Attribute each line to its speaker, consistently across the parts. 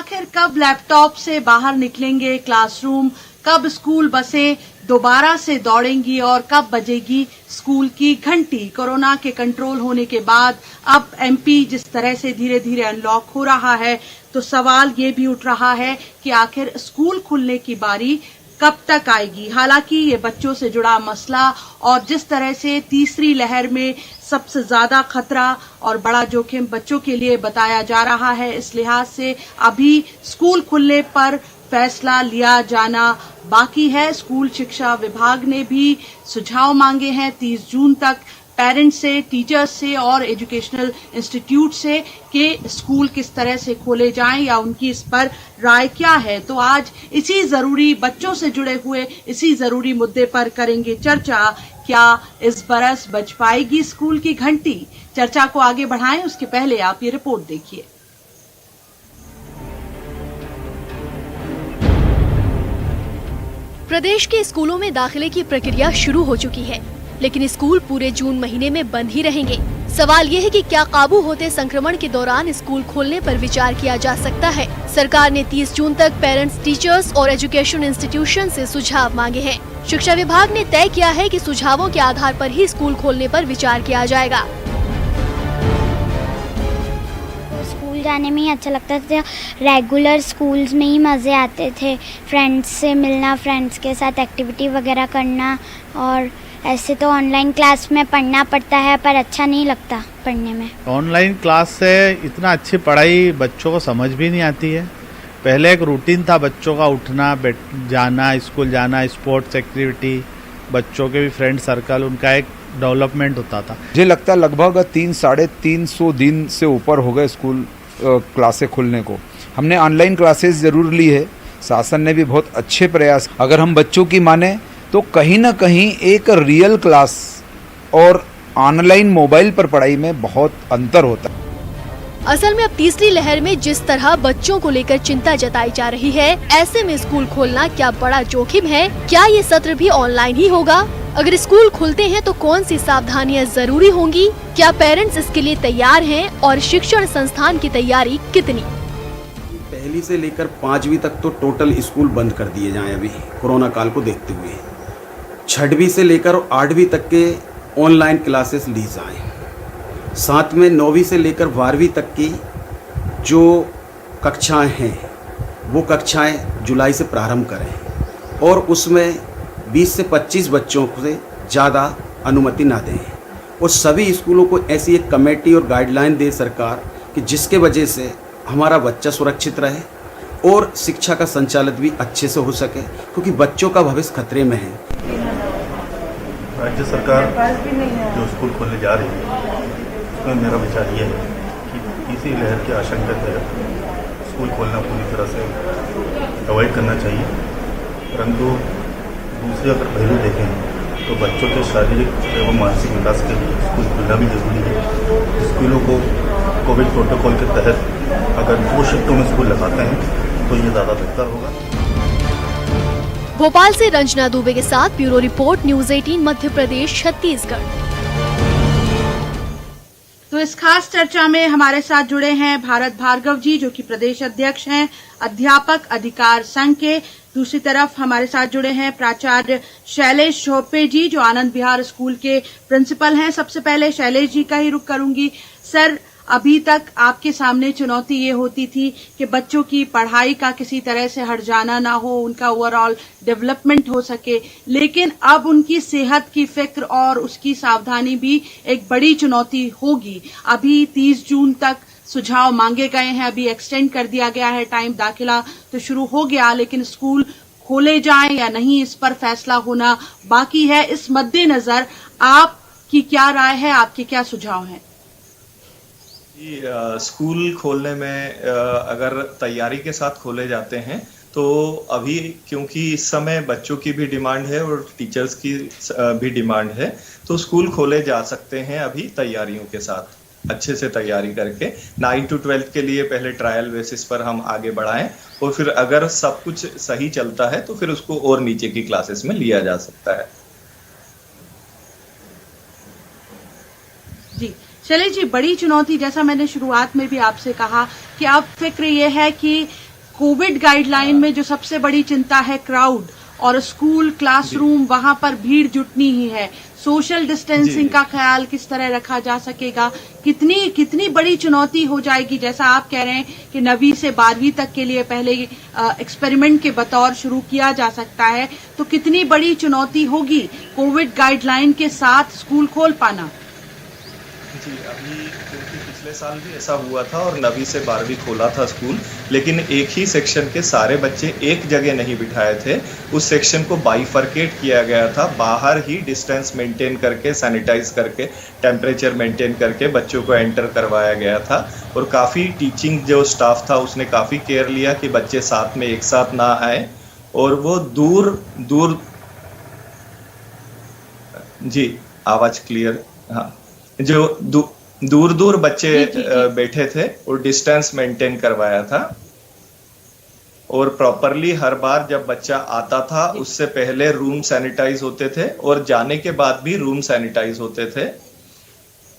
Speaker 1: आखिर कब लैपटॉप से बाहर निकलेंगे क्लासरूम, कब स्कूल बसें दोबारा से दौड़ेंगी और कब बजेगी स्कूल की घंटी। कोरोना के कंट्रोल होने के बाद अब एमपी जिस तरह से धीरे धीरे अनलॉक हो रहा है, तो सवाल ये भी उठ रहा है कि आखिर स्कूल खुलने की बारी कब तक आएगी। हालांकि ये बच्चों से जुड़ा मसला और जिस तरह से तीसरी लहर में सबसे ज्यादा खतरा और बड़ा जोखिम बच्चों के लिए बताया जा रहा है, इस लिहाज से अभी स्कूल खुलने पर फैसला लिया जाना बाकी है। स्कूल शिक्षा विभाग ने भी सुझाव मांगे हैं 30 जून तक पेरेंट्स से, टीचर्स से और एजुकेशनल इंस्टीट्यूट से कि स्कूल किस तरह से खोले जाएं या उनकी इस पर राय क्या है। तो आज इसी जरूरी बच्चों से जुड़े हुए इसी जरूरी मुद्दे पर करेंगे चर्चा। क्या इस बरस बज पाएगी स्कूल की घंटी? चर्चा को आगे बढ़ाएं उसके पहले आप ये रिपोर्ट देखिए।
Speaker 2: प्रदेश के स्कूलों में दाखिले की प्रक्रिया शुरू हो चुकी है, लेकिन स्कूल पूरे जून महीने में बंद ही रहेंगे। सवाल ये है कि क्या काबू होते संक्रमण के दौरान स्कूल खोलने पर विचार किया जा सकता है। सरकार ने 30 जून तक पेरेंट्स, टीचर्स और एजुकेशन इंस्टीट्यूशन से सुझाव मांगे हैं। शिक्षा विभाग ने तय किया है कि सुझावों के आधार पर ही स्कूल खोलने पर विचार किया जाएगा।
Speaker 3: जाने में ही अच्छा लगता था, रेगुलर स्कूल्स में ही मज़े आते थे, फ्रेंड्स से मिलना, फ्रेंड्स के साथ एक्टिविटी वगैरह करना। और ऐसे तो ऑनलाइन क्लास में पढ़ना पड़ता है पर अच्छा नहीं लगता पढ़ने में।
Speaker 4: ऑनलाइन क्लास से इतना अच्छी पढ़ाई बच्चों को समझ भी नहीं आती है। पहले एक रूटीन था बच्चों का, उठना, जाना, स्कूल जाना, स्पोर्ट्स एक्टिविटी, बच्चों के भी फ्रेंड सर्कल, उनका एक डेवलपमेंट होता था।
Speaker 5: मुझे लगता है लगभग 300-350 दिन से ऊपर हो गए स्कूल क्लासें खुलने को। हमने ऑनलाइन क्लासेस ज़रूर ली है, शासन ने भी बहुत अच्छे प्रयास। अगर हम बच्चों की माने तो कहीं ना कहीं एक रियल क्लास और ऑनलाइन मोबाइल पर पढ़ाई में बहुत अंतर होता है।
Speaker 2: असल में अब तीसरी लहर में जिस तरह बच्चों को लेकर चिंता जताई जा रही है, ऐसे में स्कूल खोलना क्या बड़ा जोखिम है? क्या ये सत्र भी ऑनलाइन ही होगा? अगर स्कूल खुलते हैं तो कौन सी सावधानियां जरूरी होंगी? क्या पेरेंट्स इसके लिए तैयार हैं और शिक्षण संस्थान की तैयारी कितनी?
Speaker 6: पहली से लेकर 5वीं तक तो टोटल स्कूल बंद कर दिए जाएं अभी कोरोना काल को देखते हुए। 6वीं से लेकर 8वीं तक के ऑनलाइन क्लासेस ली जाएं। साथ में 9वीं से लेकर 12वीं तक की जो कक्षाएं हैं वो कक्षाएं जुलाई से प्रारंभ करें और उसमें 20 से 25 बच्चों से ज़्यादा अनुमति ना दें। और सभी स्कूलों को ऐसी एक कमेटी और गाइडलाइन दे सरकार कि जिसके वजह से हमारा बच्चा सुरक्षित रहे और शिक्षा का संचालित भी अच्छे से हो सके, क्योंकि बच्चों का भविष्य खतरे में है।
Speaker 7: राज्य सरकार जो स्कूल खोलने जा रही है उसमें मेरा विचार ये है कि इसी लहर की आशंका तहत स्कूल खोलना पूरी तरह से अवॉइड करना चाहिए। परंतु दूसरे अगर पहलू देखें तो बच्चों के शारीरिक एवं मानसिक विकास के लिए स्कूल खुलना भी जरूरी है। स्कूलों को कोविड प्रोटोकॉल के तहत अगर 2 शिफ्टों में स्कूल लगाते हैं तो ये ज़्यादा बेहतर होगा।
Speaker 2: भोपाल से रंजना दुबे के साथ bureau report, news 18 Madhya Pradesh, Chhattisgarh.
Speaker 1: तो इस खास चर्चा में हमारे साथ जुड़े हैं भारत भार्गव जी, जो कि प्रदेश अध्यक्ष हैं अध्यापक अधिकार संघ के। दूसरी तरफ हमारे साथ जुड़े हैं प्राचार्य शैलेश झोपे जी, जो आनंद विहार स्कूल के प्रिंसिपल हैं। सबसे पहले शैलेश जी का ही रुख करूंगी। सर, अभी तक आपके सामने चुनौती ये होती थी कि बच्चों की पढ़ाई का किसी तरह से हट जाना ना हो, उनका ओवरऑल डेवलपमेंट हो सके, लेकिन अब उनकी सेहत की फिक्र और उसकी सावधानी भी एक बड़ी चुनौती होगी। अभी 30 जून तक सुझाव मांगे गए हैं, अभी एक्सटेंड कर दिया गया है टाइम, दाखिला तो शुरू हो गया, लेकिन स्कूल खोले जाएं या नहीं इस पर फैसला होना बाकी है। इस मद्देनजर आपकी क्या राय है, आपके क्या सुझाव हैं?
Speaker 8: स्कूल खोलने में अगर तैयारी के साथ खोले जाते हैं तो अभी, क्योंकि इस समय बच्चों की भी डिमांड है और टीचर्स की भी डिमांड है, तो स्कूल खोले जा सकते हैं अभी तैयारियों के साथ, अच्छे से तैयारी करके 9 to 12 के लिए पहले ट्रायल बेसिस पर हम आगे बढ़ाएं और फिर अगर सब कुछ सही चलता है तो फिर उसको और नीचे की क्लासेस में लिया जा सकता है।
Speaker 1: जी शैलेश जी, बड़ी चुनौती, जैसा मैंने शुरुआत में भी आपसे कहा कि अब फिक्र ये है कि कोविड गाइडलाइन में जो सबसे बड़ी चिंता है क्राउड, और स्कूल क्लासरूम वहां पर भीड़ जुटनी ही है। सोशल डिस्टेंसिंग का ख्याल किस तरह रखा जा सकेगा, कितनी बड़ी चुनौती हो जाएगी। जैसा आप कह रहे हैं कि 9वीं से 12वीं तक के लिए पहले एक्सपेरिमेंट के बतौर शुरू किया जा सकता है, तो कितनी बड़ी चुनौती होगी कोविड गाइडलाइन के साथ स्कूल खोल पाना।
Speaker 8: जी, अभी क्योंकि पिछले साल भी ऐसा हुआ था और 9वीं से 12वीं खोला था स्कूल, लेकिन एक ही सेक्शन के सारे बच्चे एक जगह नहीं बिठाए थे। उस सेक्शन को बाइफरकेट किया गया था, बाहर ही डिस्टेंस मेंटेन करके, सैनिटाइज करके, टेम्परेचर मेंटेन करके बच्चों को एंटर करवाया गया था। और काफ़ी टीचिंग जो स्टाफ था उसने काफ़ी केयर लिया कि बच्चे साथ में एक साथ ना आए, और वो दूर जी, आवाज़ क्लियर, हाँ, जो दूर बच्चे बैठे थे और डिस्टेंस मेंटेन करवाया था। और प्रॉपरली हर बार जब बच्चा आता था उससे पहले रूम सैनिटाइज होते थे और जाने के बाद भी रूम सैनिटाइज होते थे।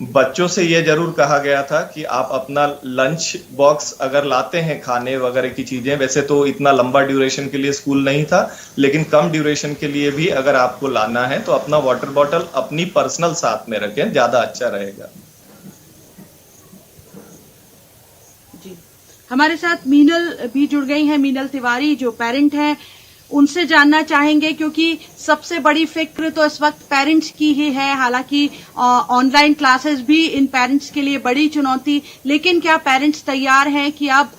Speaker 8: बच्चों से यह जरूर कहा गया था कि आप अपना लंच बॉक्स अगर लाते हैं, खाने वगैरह की चीजें, वैसे तो इतना लंबा ड्यूरेशन के लिए स्कूल नहीं था, लेकिन कम ड्यूरेशन के लिए भी अगर आपको लाना है तो अपना वाटर बॉटल अपनी पर्सनल साथ में रखें, ज्यादा अच्छा रहेगा।
Speaker 1: जी, हमारे साथ मीनल भी जुड़ गई हैं, मीनल तिवारी जो पेरेंट हैं, उनसे जानना चाहेंगे, क्योंकि सबसे बड़ी फिक्र तो इस वक्त पेरेंट्स की ही है। हालांकि ऑनलाइन क्लासेस भी इन पेरेंट्स के लिए बड़ी चुनौती, लेकिन क्या पेरेंट्स तैयार हैं कि अब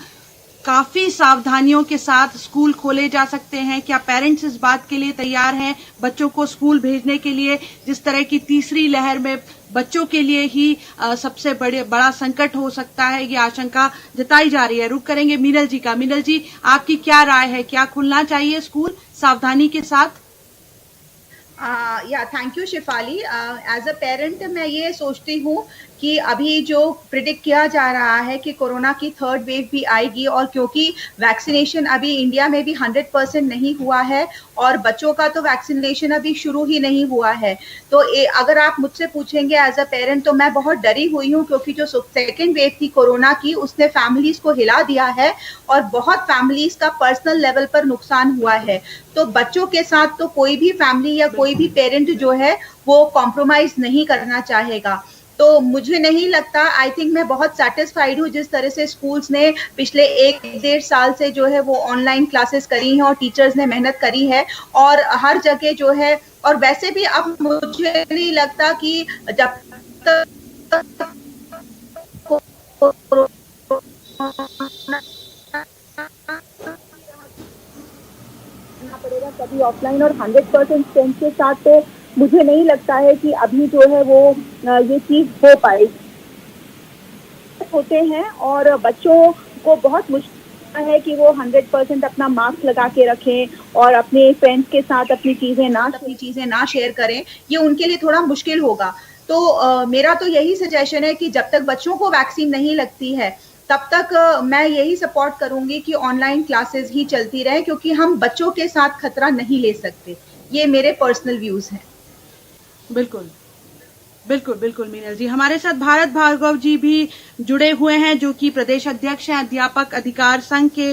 Speaker 1: काफी सावधानियों के साथ स्कूल खोले जा सकते हैं? क्या पेरेंट्स इस बात के लिए तैयार हैं बच्चों को स्कूल भेजने के लिए, जिस तरह की तीसरी लहर में बच्चों के लिए ही सबसे बड़ा संकट हो सकता है, ये आशंका जताई जा रही है। रुक करेंगे मीनल जी का। मीनल जी, आपकी क्या राय है, क्या खुलना चाहिए स्कूल सावधानी के साथ?
Speaker 9: या thank you Shefali. As a parent मैं ये सोचती हूँ कि अभी जो प्रिडिक्ट किया जा रहा है कि कोरोना की थर्ड वेव भी आएगी, और क्योंकि वैक्सीनेशन अभी इंडिया में भी 100% नहीं हुआ है और बच्चों का तो वैक्सीनेशन अभी शुरू ही नहीं हुआ है, तो अगर आप मुझसे पूछेंगे एज अ पेरेंट तो मैं बहुत डरी हुई हूँ, क्योंकि जो सेकेंड वेव थी कोरोना की उसने फैमिलीज को हिला दिया है और बहुत फैमिलीज का पर्सनल लेवल पर नुकसान हुआ है। तो बच्चों के साथ तो कोई भी फैमिली या कोई भी पेरेंट जो है वो कॉम्प्रोमाइज नहीं करना चाहेगा। तो मुझे नहीं लगता, आई थिंक मैं बहुत सेटिस्फाइड हूँ जिस तरह से स्कूल्स ने पिछले 1-1.5 साल से जो है वो ऑनलाइन क्लासेस करी हैं और टीचर्स ने मेहनत करी है, और हर जगह जो है, और वैसे भी अब मुझे नहीं लगता कि जब तक पड़ेगा कभी ऑफलाइन और 100% स्ट्रेंथ के साथ, तो मुझे नहीं लगता है कि अभी जो है वो ये चीज हो पाएगी। होते हैं और बच्चों को बहुत मुश्किल है कि वो 100% अपना मास्क लगा के रखें और अपने फ्रेंड्स के साथ अपनी चीजें ना शेयर करें, ये उनके लिए थोड़ा मुश्किल होगा। तो मेरा तो यही सजेशन है कि जब तक बच्चों को वैक्सीन नहीं लगती है तब तक मैं यही सपोर्ट करूंगी कि ऑनलाइन क्लासेस ही चलती रहे, क्योंकि हम बच्चों के साथ खतरा नहीं ले सकते। ये मेरे पर्सनल व्यूज हैं।
Speaker 1: बिल्कुल बिल्कुल बिल्कुल मीनल जी। हमारे साथ भारत भार्गव जी भी जुड़े हुए हैं, जो कि प्रदेश अध्यक्ष हैं अध्यापक अधिकार संघ के।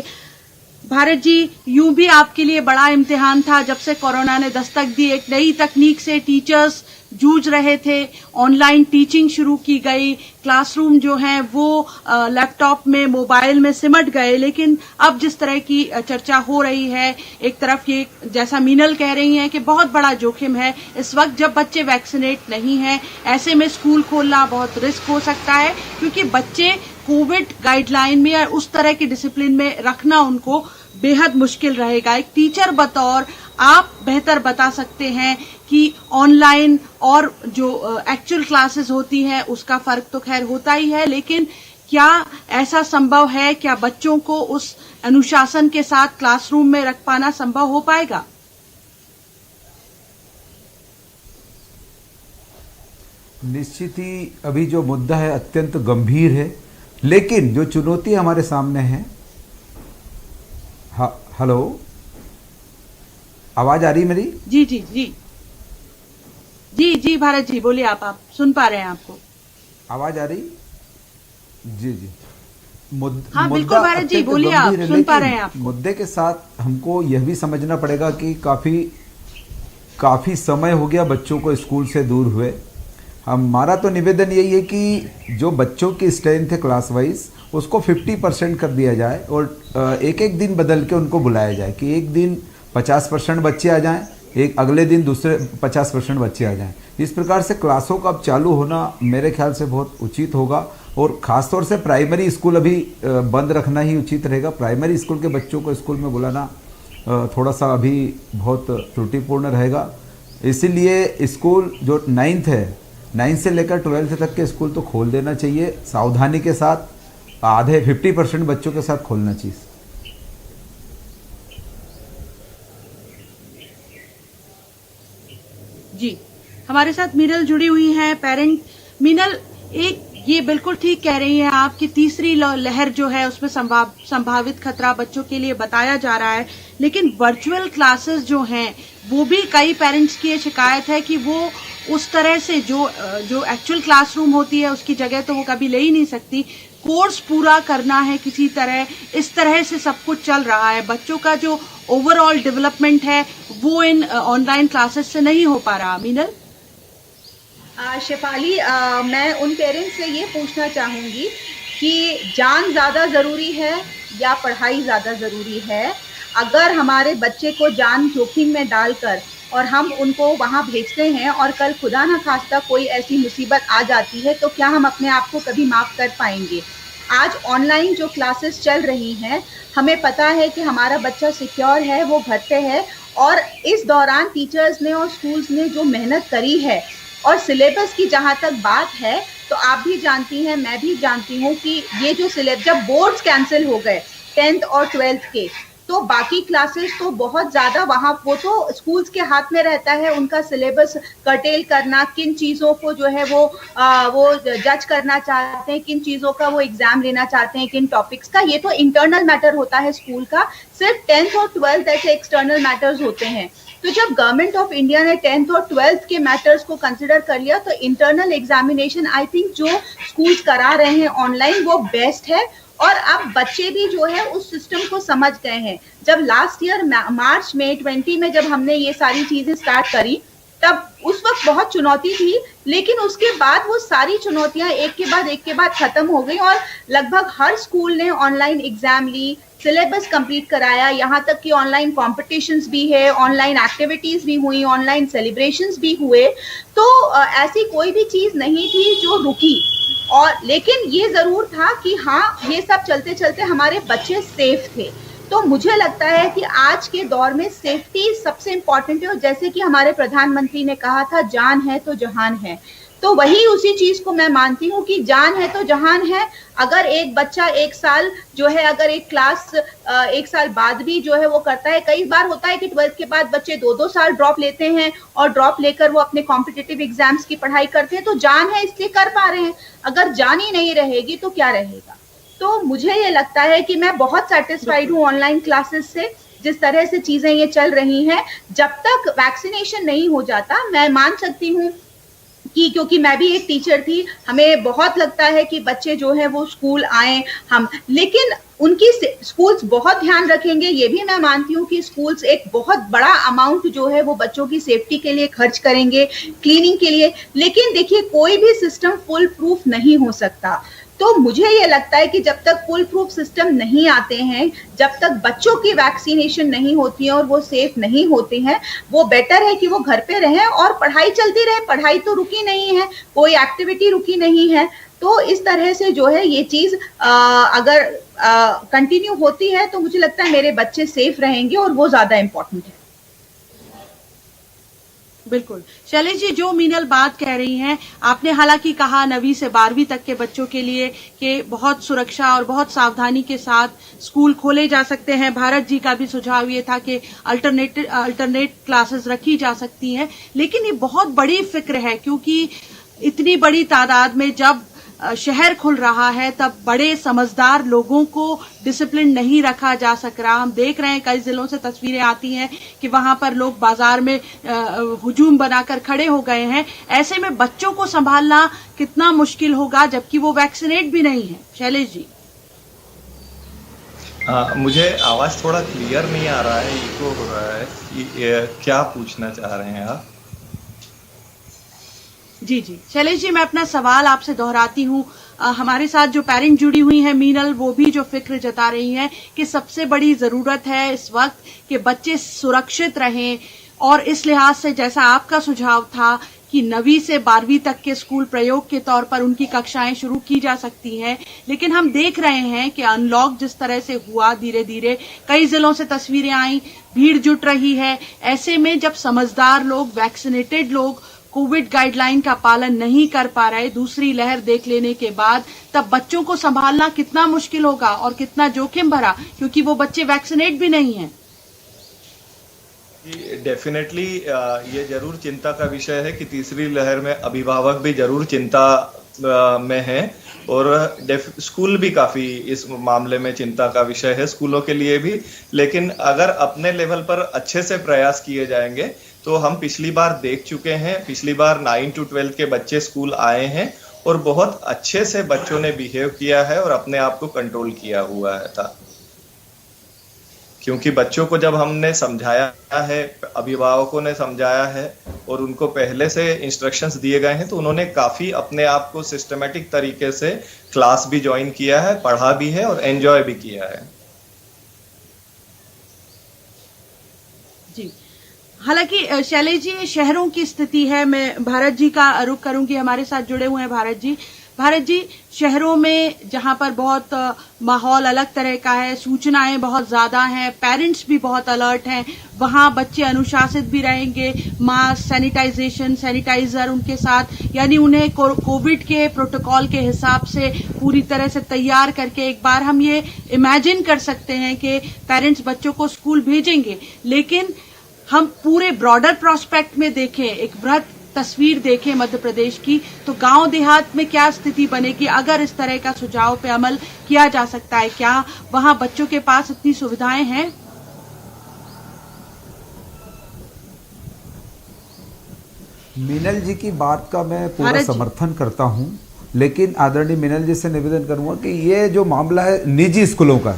Speaker 1: भारत जी, यूं भी आपके लिए बड़ा इम्तिहान था जब से कोरोना ने दस्तक दी। एक नई तकनीक से टीचर्स जूझ रहे थे, ऑनलाइन टीचिंग शुरू की गई, क्लासरूम जो हैं वो लैपटॉप में, मोबाइल में सिमट गए। लेकिन अब जिस तरह की चर्चा हो रही है, एक तरफ ये जैसा मीनल कह रही हैं कि बहुत बड़ा जोखिम है इस वक्त जब बच्चे वैक्सीनेट नहीं हैं, ऐसे में स्कूल खोलना बहुत रिस्क हो सकता है, क्योंकि बच्चे कोविड गाइडलाइन में या उस तरह के डिसिप्लिन में रखना उनको बेहद मुश्किल रहेगा। एक टीचर बतौर आप बेहतर बता सकते हैं कि ऑनलाइन और जो एक्चुअल क्लासेस होती हैं उसका फर्क तो खैर होता ही है, लेकिन क्या ऐसा संभव है, क्या बच्चों को उस अनुशासन के साथ क्लासरूम में रख पाना संभव हो पाएगा?
Speaker 5: निश्चित ही अभी जो मुद्दा है अत्यंत गंभीर है, लेकिन जो चुनौती हमारे सामने है, हेलो, आवाज आ रही मेरी?
Speaker 1: जी जी जी जी जी भारत जी बोलिए, आप सुन पा रहे हैं? आपको
Speaker 5: आवाज आ रही? जी जी।
Speaker 1: हाँ बिल्कुल भारत जी, बोलिए, आप सुन पा रहे हैं आप।
Speaker 5: मुद्दे के साथ हमको यह भी समझना पड़ेगा कि काफी समय हो गया बच्चों को स्कूल से दूर हुए। हमारा तो निवेदन यही है कि जो बच्चों की स्ट्रेंथ है क्लास वाइज उसको 50% कर दिया जाए और एक एक दिन बदल के उनको बुलाया जाए कि एक दिन 50% बच्चे आ जाएं, एक अगले दिन दूसरे 50% बच्चे आ जाएं। इस प्रकार से क्लासों का अब चालू होना मेरे ख्याल से बहुत उचित होगा और ख़ासतौर से प्राइमरी स्कूल अभी बंद रखना ही उचित रहेगा। प्राइमरी स्कूल के बच्चों को स्कूल में बुलाना थोड़ा सा अभी बहुत त्रुटिपूर्ण रहेगा। इसीलिए स्कूल जो 9th है, 9th से लेकर 12th तक के स्कूल तो खोल देना चाहिए, सावधानी के साथ आधे 50% बच्चों के साथ खोलना चाहिए।
Speaker 1: जी, हमारे साथ मीनल जुड़ी हुई हैं, पेरेंट। मीनल, एक ये बिल्कुल ठीक कह रही हैं आप कि तीसरी लहर जो है उसमें संभावित खतरा बच्चों के लिए बताया जा रहा है, लेकिन वर्चुअल क्लासेस जो हैं वो भी कई पेरेंट्स की ये शिकायत है कि वो उस तरह से जो एक्चुअल क्लासरूम होती है उसकी जगह तो वो कभी ले ही नहीं सकती। कोर्स पूरा करना है किसी तरह, इस तरह से सब कुछ चल रहा है। बच्चों का जो ओवरऑल डेवलपमेंट है वो इन ऑनलाइन क्लासेस से नहीं हो पा रहा। मीनल,
Speaker 9: शेफाली, मैं उन पेरेंट्स से ये पूछना चाहूँगी कि जान ज़्यादा ज़रूरी है या पढ़ाई ज़्यादा ज़रूरी है? अगर हमारे बच्चे को जान जोखिम में डालकर और हम उनको वहाँ भेजते हैं और कल खुदा न खास्ता कोई ऐसी मुसीबत आ जाती है तो क्या हम अपने आप को कभी माफ़ कर पाएंगे? आज ऑनलाइन जो क्लासेस चल रही हैं, हमें पता है कि हमारा बच्चा सिक्योर है, वो घर पे है, और इस दौरान टीचर्स ने और स्कूल्स ने जो मेहनत करी है, और सिलेबस की जहाँ तक बात है तो आप भी जानती हैं, मैं भी जानती हूँ कि ये जो जब बोर्ड्स कैंसिल हो गए 10th और 12th के, तो बाकी क्लासेस तो बहुत ज़्यादा वहाँ वो तो स्कूल्स के हाथ में रहता है उनका सिलेबस कर्टेल करना, किन चीज़ों को जो है वो जज करना चाहते हैं, किन चीज़ों का वो एग्जाम लेना चाहते हैं, किन टॉपिक्स का। ये तो इंटरनल मैटर होता है स्कूल का, सिर्फ 10th और 12th ऐसे एक्सटर्नल मैटर्स होते हैं। तो जब गवर्नमेंट ऑफ इंडिया ने 10th और 12th के मैटर्स को कंसिडर कर लिया तो इंटरनल एग्जामिनेशन आई थिंक जो स्कूल्स करा रहे हैं ऑनलाइन वो बेस्ट है। और अब बच्चे भी जो है उस सिस्टम को समझ गए हैं। जब लास्ट ईयर मार्च में 20 में जब हमने ये सारी चीजें स्टार्ट करी तब उस वक्त बहुत चुनौती थी, लेकिन उसके बाद वो सारी चुनौतियां एक के बाद खत्म हो गई और लगभग हर स्कूल ने ऑनलाइन एग्जाम ली, सिलेबस कंप्लीट कराया, यहाँ तक कि ऑनलाइन कॉम्पिटिशन्स भी है, ऑनलाइन एक्टिविटीज भी हुई, ऑनलाइन सेलिब्रेशंस भी हुए। तो ऐसी कोई भी चीज नहीं थी जो रुकी। और लेकिन ये जरूर था कि हाँ, ये सब चलते चलते हमारे बच्चे सेफ थे। तो मुझे लगता है कि आज के दौर में सेफ्टी सबसे इम्पोर्टेंट है, और जैसे कि हमारे प्रधानमंत्री ने कहा था, जान है तो जहान है, तो वही उसी चीज को मैं मानती हूँ कि जान है तो जहान है। अगर एक बच्चा 1 साल जो है, अगर एक क्लास 1 साल बाद भी जो है वो करता है, कई बार होता है कि 12th के बाद बच्चे 2-2 साल ड्रॉप लेते हैं और ड्रॉप लेकर वो अपने कॉम्पिटिटिव एग्जाम्स की पढ़ाई करते हैं, तो जान है इसलिए कर पा रहे हैं। अगर जान ही नहीं रहेगी तो क्या रहेगा? तो मुझे ये लगता है कि मैं बहुत सेटिस्फाइड हूँ ऑनलाइन क्लासेस से, जिस तरह से चीजें ये चल रही हैं। जब तक वैक्सीनेशन नहीं हो जाता, मैं मान सकती हूँ कि क्योंकि मैं भी एक टीचर थी, हमें बहुत लगता है कि बच्चे जो है वो स्कूल आए हम, लेकिन उनकी स्कूल्स बहुत ध्यान रखेंगे। ये भी मैं मानती हूँ कि स्कूल्स एक बहुत बड़ा अमाउंट जो है वो बच्चों की सेफ्टी के लिए खर्च करेंगे, क्लीनिंग के लिए। लेकिन देखिए, कोई भी सिस्टम फुल प्रूफ नहीं हो सकता। तो मुझे ये लगता है कि जब तक फुल प्रूफ सिस्टम नहीं आते हैं, जब तक बच्चों की वैक्सीनेशन नहीं होती है और वो सेफ नहीं होते हैं, वो बेटर है कि वो घर पे रहें और पढ़ाई चलती रहे। पढ़ाई तो रुकी नहीं है, कोई एक्टिविटी रुकी नहीं है। तो इस तरह से जो है ये चीज अगर कंटिन्यू होती है तो मुझे लगता है मेरे बच्चे सेफ रहेंगे और वो ज्यादा इम्पोर्टेंट है।
Speaker 1: बिल्कुल शैलेश जी, जो मीनल बात कह रही हैं, आपने हालांकि कहा 9वीं से 12वीं तक के बच्चों के लिए कि बहुत सुरक्षा और बहुत सावधानी के साथ स्कूल खोले जा सकते हैं। भारत जी का भी सुझाव ये था कि अल्टरनेट क्लासेस रखी जा सकती हैं, लेकिन ये बहुत बड़ी फिक्र है क्योंकि इतनी बड़ी तादाद में जब शहर खुल रहा है तब बड़े समझदार लोगों को डिसिप्लिन नहीं रखा जा सक रहा। हम देख रहे हैं कई जिलों से तस्वीरें आती हैं कि वहां पर लोग बाजार में हुजूम बनाकर खड़े हो गए हैं। ऐसे में बच्चों को संभालना कितना मुश्किल होगा जबकि वो वैक्सीनेट भी नहीं है। शैलेश जी,
Speaker 8: मुझे आवाज़ थोड़ा क्लियर नहीं आ रहा है, इको हो रहा है क्या पूछना चाह रहे हैं आप?
Speaker 1: जी जी शैलेश जी, मैं अपना सवाल आपसे दोहराती हूँ। हमारे साथ जो पेरेंट जुड़ी हुई हैं मीनल, वो भी जो फिक्र जता रही हैं कि सबसे बड़ी जरूरत है इस वक्त कि बच्चे सुरक्षित रहें, और इस लिहाज से जैसा आपका सुझाव था कि 9वीं से 12वीं तक के स्कूल प्रयोग के तौर पर उनकी कक्षाएं शुरू की जा सकती हैं, लेकिन हम देख रहे हैं कि अनलॉक जिस तरह से हुआ, धीरे धीरे कई जिलों से तस्वीरें आई, भीड़ जुट रही है। ऐसे में जब समझदार लोग, वैक्सीनेटेड लोग कोविड गाइडलाइन का पालन नहीं कर पा रहे दूसरी लहर देख लेने के बाद, तब बच्चों को संभालना कितना मुश्किल होगा और कितना जोखिम भरा, क्योंकि वो बच्चे वैक्सीनेट भी नहीं हैं।
Speaker 8: डेफिनेटली ये जरूर चिंता का विषय है कि तीसरी लहर में अभिभावक भी जरूर चिंता में हैं, और स्कूल भी काफी इस मामले में चिंता का विषय है, स्कूलों के लिए भी। लेकिन अगर अपने लेवल पर अच्छे से प्रयास किए जाएंगे तो हम पिछली बार देख चुके हैं, पिछली बार 9 to 12 के बच्चे स्कूल आए हैं और बहुत अच्छे से बच्चों ने बिहेव किया है और अपने आप को कंट्रोल किया हुआ है था। क्योंकि बच्चों को जब हमने समझाया है, अभिभावकों ने समझाया है और उनको पहले से इंस्ट्रक्शंस दिए गए हैं, तो उन्होंने काफी अपने आप को सिस्टमेटिक तरीके से क्लास भी ज्वाइन किया है, पढ़ा भी है और एंजॉय भी किया है।
Speaker 1: जी, हालांकि शैलेश जी, शहरों की स्थिति है, मैं भारत जी का रुख करूंगी, हमारे साथ जुड़े हुए हैं भारत जी। भारत जी, शहरों में जहां पर बहुत माहौल अलग तरह का है, सूचनाएं बहुत ज्यादा हैं, पेरेंट्स भी बहुत अलर्ट हैं, वहां बच्चे अनुशासित भी रहेंगे, मास्क, सैनिटाइजर उनके साथ, यानी उन्हें कोविड के प्रोटोकॉल के हिसाब से पूरी तरह से तैयार करके एक बार हम ये इमेजिन कर सकते हैं कि पेरेंट्स बच्चों को स्कूल भेजेंगे। लेकिन हम पूरे ब्रॉडर प्रोस्पेक्ट में देखें, एक बृहद तस्वीर देखें मध्य प्रदेश की, तो गांव देहात में क्या स्थिति बनेगी अगर इस तरह का सुझाव पे अमल किया जा सकता है? क्या वहां बच्चों के पास इतनी सुविधाएं हैं?
Speaker 5: मीनल जी की बात का मैं पूरा समर्थन करता हूं, लेकिन आदरणीय मीनल जी से निवेदन करूंगा कि ये जो मामला है निजी स्कूलों का,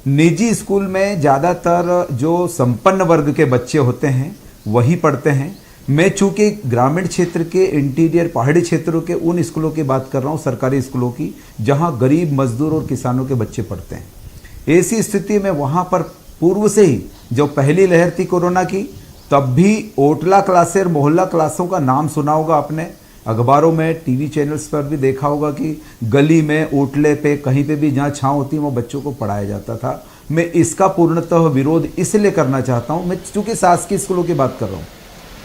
Speaker 5: निजी स्कूल में ज़्यादातर जो संपन्न वर्ग के बच्चे होते हैं वही पढ़ते हैं। मैं चूंकि ग्रामीण क्षेत्र के, इंटीरियर पहाड़ी क्षेत्रों के उन स्कूलों की बात कर रहा हूँ, सरकारी स्कूलों की, जहाँ गरीब मजदूर और किसानों के बच्चे पढ़ते हैं। ऐसी स्थिति में वहाँ पर पूर्व से ही जो पहली लहर थी कोरोना की, तब भी ओटला क्लासें और मोहल्ला क्लासों का नाम सुना होगा आपने, अखबारों में, टीवी चैनल्स पर भी देखा होगा कि गली में, ओटले पे, कहीं पे भी जहाँ छाँव होती है वो बच्चों को पढ़ाया जाता था। मैं इसका पूर्णतः विरोध इसलिए करना चाहता हूँ, मैं चूँकि शासकीय स्कूलों की बात कर रहा हूँ।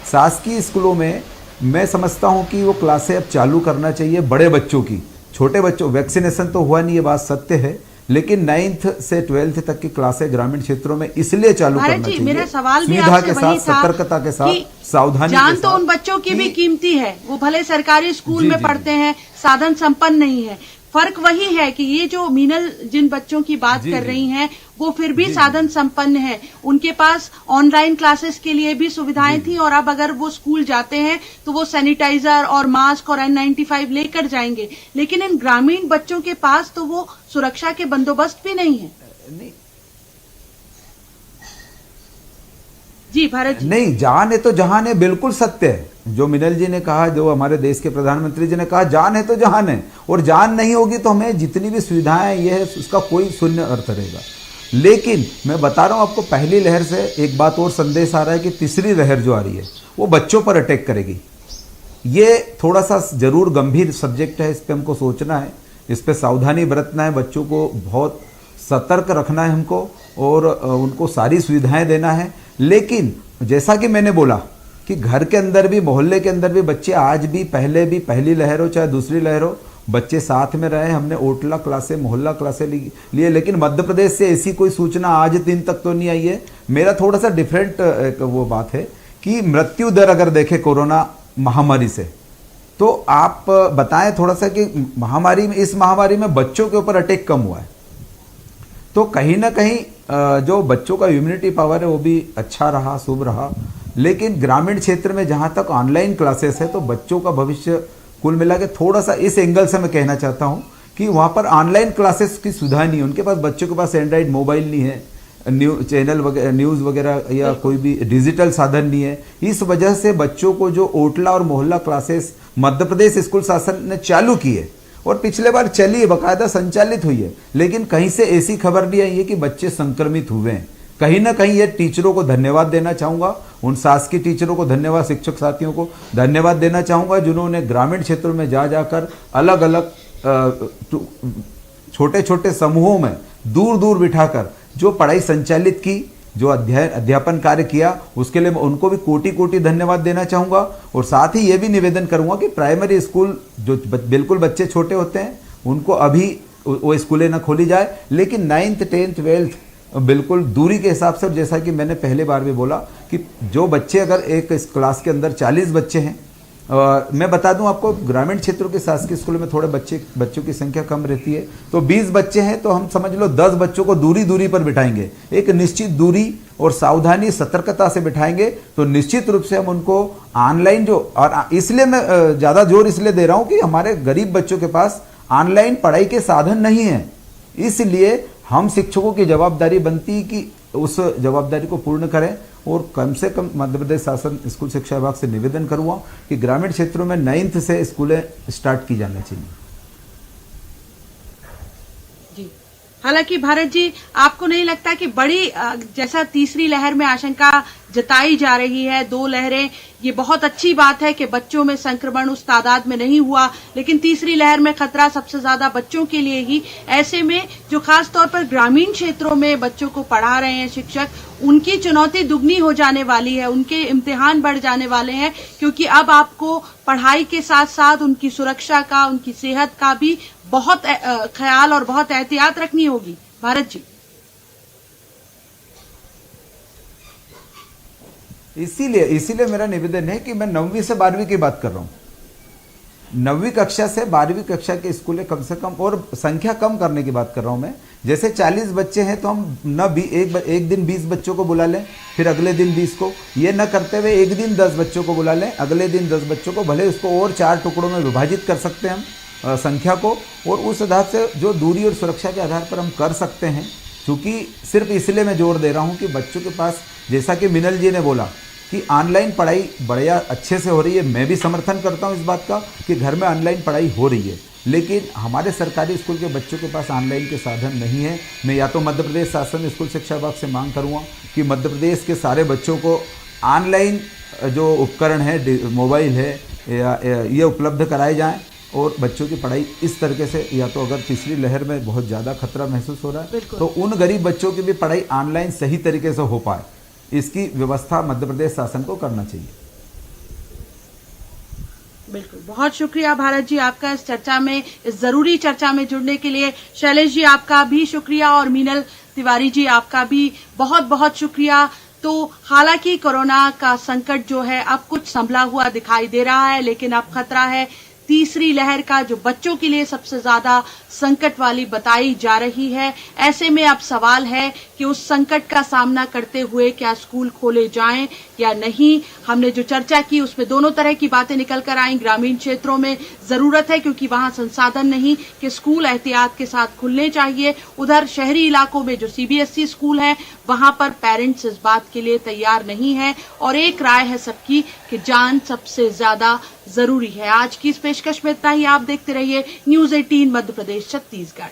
Speaker 5: शासकीय स्कूलों में मैं समझता हूँ कि वो क्लासें अब चालू करना चाहिए बड़े बच्चों की। छोटे बच्चों, वैक्सीनेशन तो हुआ नहीं, ये बात सत्य है, लेकिन 9th से 12th तक की क्लासें ग्रामीण क्षेत्रों में इसलिए चालू करना चाहिए।
Speaker 1: मेरा सवाल भी
Speaker 5: सुविधा के
Speaker 1: आपसे
Speaker 5: साथ,
Speaker 1: वही था,
Speaker 5: सतर्कता के साथ, सावधानी
Speaker 1: जान
Speaker 5: के
Speaker 1: तो
Speaker 5: साथ,
Speaker 1: उन बच्चों की भी कीमती है, वो भले सरकारी स्कूल में पढ़ते हैं, साधन संपन्न नहीं है। फर्क वही है कि ये जो मीनल जिन बच्चों की बात कर रही हैं, वो फिर भी साधन संपन्न है, उनके पास ऑनलाइन क्लासेस के लिए भी सुविधाएं थी, और अब अगर वो स्कूल जाते हैं तो वो सैनिटाइजर और मास्क और N95 लेकर जाएंगे। लेकिन इन ग्रामीण बच्चों के पास तो वो सुरक्षा के बंदोबस्त भी नहीं है। जी भारत जी।
Speaker 5: नहीं, जान है तो जहान है, बिल्कुल सत्य है जो मिनल जी ने कहा, जो हमारे देश के प्रधानमंत्री जी ने कहा, जान है तो जहान है, और जान नहीं होगी तो हमें जितनी भी सुविधाएं ये है उसका कोई शून्य अर्थ रहेगा। लेकिन मैं बता रहा हूं आपको, पहली लहर से एक बात और संदेश आ रहा है कि तीसरी लहर जो आ रही है वो बच्चों पर अटैक करेगी। ये थोड़ा सा जरूर गंभीर सब्जेक्ट है, इस पर हमको सोचना है, इस पर सावधानी बरतना है, बच्चों को बहुत सतर्क रखना है हमको, और उनको सारी सुविधाएं देना है। लेकिन जैसा कि मैंने बोला कि घर के अंदर भी, मोहल्ले के अंदर भी बच्चे आज भी, पहले भी, पहली लहर हो चाहे दूसरी लहर हो, बच्चे साथ में रहे। हमने ओटला क्लासे, मोहल्ला क्लासे लिए, लेकिन मध्य प्रदेश से ऐसी कोई सूचना आज दिन तक तो नहीं आई है। मेरा थोड़ा सा डिफरेंट वो बात है कि मृत्यु दर अगर देखें कोरोना महामारी से, तो आप बताएं थोड़ा सा कि महामारी में, इस महामारी में बच्चों के ऊपर अटैक कम हुआ है, तो कहीं ना कहीं जो बच्चों का इम्यूनिटी पावर है वो भी अच्छा रहा, शुभ रहा। लेकिन ग्रामीण क्षेत्र में जहाँ तक ऑनलाइन क्लासेस है, तो बच्चों का भविष्य कुल मिला के थोड़ा सा इस एंगल से मैं कहना चाहता हूँ कि वहाँ पर ऑनलाइन क्लासेस की सुविधा नहीं है, उनके पास बच्चों के पास एंड्रॉइड मोबाइल नहीं है, चैनल वगैरह न्यूज़ वगैरह या कोई भी डिजिटल साधन नहीं है। इस वजह से बच्चों को जो ओटला और मोहल्ला क्लासेस मध्य प्रदेश स्कूल शासन ने चालू की है और पिछले बार चली है, बाकायदा संचालित हुई है, लेकिन कहीं से ऐसी खबर नहीं आई है कि बच्चे संक्रमित हुए हैं। कहीं ना कहीं ये टीचरों को धन्यवाद देना चाहूँगा, उन शासकीय टीचरों को धन्यवाद, शिक्षक साथियों को धन्यवाद देना चाहूँगा जिन्होंने ग्रामीण क्षेत्रों में जाकर अलग अलग छोटे छोटे समूहों में दूर दूर बिठाकर जो पढ़ाई संचालित की, जो अध्यापन कार्य किया, उसके लिए मैं उनको भी कोटि कोटि धन्यवाद देना चाहूँगा। और साथ ही ये भी निवेदन करूँगा कि प्राइमरी स्कूल जो बिल्कुल बच्चे छोटे होते हैं उनको अभी वो स्कूलें ना खोली जाए, लेकिन 9th 10th 12th बिल्कुल दूरी के हिसाब से, जैसा कि मैंने पहले बार भी बोला कि जो बच्चे अगर एक इस क्लास के अंदर 40 बच्चे हैं, मैं बता दूं आपको ग्रामीण क्षेत्रों के शासकीय स्कूलों में थोड़े बच्चों की संख्या कम रहती है, तो 20 बच्चे हैं तो हम समझ लो 10 बच्चों को दूरी पर बिठाएंगे, एक निश्चित दूरी और सावधानी सतर्कता से बिठाएंगे तो निश्चित रूप से हम उनको ऑनलाइन और इसलिए मैं ज़्यादा जोर इसलिए दे रहा हूँ कि हमारे गरीब बच्चों के पास ऑनलाइन पढ़ाई के साधन नहीं है, इसलिए हम शिक्षकों की जवाबदारी बनती कि उस जवाबदारी को पूर्ण करें। और कम से कम मध्य प्रदेश शासन स्कूल शिक्षा विभाग से निवेदन करूँगा कि ग्रामीण क्षेत्रों में 9th से स्कूलें स्टार्ट की जानी चाहिए।
Speaker 1: जी, हालांकि भारत जी, आपको नहीं लगता कि बड़ी जैसा तीसरी लहर में आशंका जताई जा रही है, 2 लहरें, ये बहुत अच्छी बात है कि बच्चों में संक्रमण उस तादाद में नहीं हुआ, लेकिन तीसरी लहर में खतरा सबसे ज्यादा बच्चों के लिए ही, ऐसे में जो खास तौर पर ग्रामीण क्षेत्रों में बच्चों को पढ़ा रहे हैं शिक्षक, उनकी चुनौती दुगनी हो जाने वाली है, उनके इम्तिहान बढ़ जाने वाले हैं, क्योंकि अब आपको पढ़ाई के साथ साथ उनकी सुरक्षा का, उनकी सेहत का भी बहुत ख्याल और बहुत एहतियात रखनी होगी। भारत जी,
Speaker 5: इसीलिए मेरा निवेदन है कि मैं 9वीं से 12वीं की बात कर रहा हूँ। 9वीं कक्षा से 12वीं कक्षा के स्कूलें कम से कम, और संख्या कम करने की बात कर रहा हूँ मैं। जैसे 40 बच्चे हैं तो हम एक दिन 20 बच्चों को बुला लें, फिर अगले दिन 20 को, ये न करते हुए एक दिन 10 बच्चों को बुला लें, अगले दिन 10 बच्चों को, भले उसको और 4 टुकड़ों में विभाजित कर सकते हैं हम संख्या को, और उस आधार से जो दूरी और सुरक्षा के आधार पर हम कर सकते हैं। क्योंकि सिर्फ इसलिए मैं जोर दे रहा हूँ कि बच्चों के पास, जैसा कि मिनल जी ने बोला कि ऑनलाइन पढ़ाई बढ़िया अच्छे से हो रही है, मैं भी समर्थन करता हूं इस बात का कि घर में ऑनलाइन पढ़ाई हो रही है, लेकिन हमारे सरकारी स्कूल के बच्चों के पास ऑनलाइन के साधन नहीं है। मैं या तो मध्य प्रदेश शासन स्कूल शिक्षा विभाग से मांग करूँगा कि मध्य प्रदेश के सारे बच्चों को ऑनलाइन जो उपकरण है, मोबाइल है, ये उपलब्ध कराए जाएँ और बच्चों की पढ़ाई इस तरीके से, या तो अगर तीसरी लहर में बहुत ज़्यादा खतरा महसूस हो रहा है तो उन गरीब बच्चों की भी पढ़ाई ऑनलाइन सही तरीके से हो पाए, इसकी व्यवस्था मध्य प्रदेश शासन को करना चाहिए।
Speaker 1: बिल्कुल, बहुत शुक्रिया भारत जी आपका इस चर्चा में, इस जरूरी चर्चा में जुड़ने के लिए। शैलेश जी आपका भी शुक्रिया और मीनल तिवारी जी आपका भी बहुत बहुत शुक्रिया। तो हालांकि कोरोना का संकट जो है अब कुछ संभला हुआ दिखाई दे रहा है, लेकिन अब खतरा है तीसरी लहर का, जो बच्चों के लिए सबसे ज्यादा संकट वाली बताई जा रही है। ऐसे में अब सवाल है कि उस संकट का सामना करते हुए क्या स्कूल खोले जाएं या नहीं। हमने जो चर्चा की उसमें दोनों तरह की बातें निकल कर आई। ग्रामीण क्षेत्रों में जरूरत है क्योंकि वहां संसाधन नहीं कि स्कूल एहतियात के साथ खुलने चाहिए। उधर शहरी इलाकों में जो सीबीएसई स्कूल है वहां पर पेरेंट्स इस बात के लिए तैयार नहीं है और एक राय है सबकी कि जान सबसे ज्यादा जरूरी है। आज की इस पेशकश में इतना ही। आप देखते रहिए न्यूज़ 18 मध्य प्रदेश छत्तीसगढ़।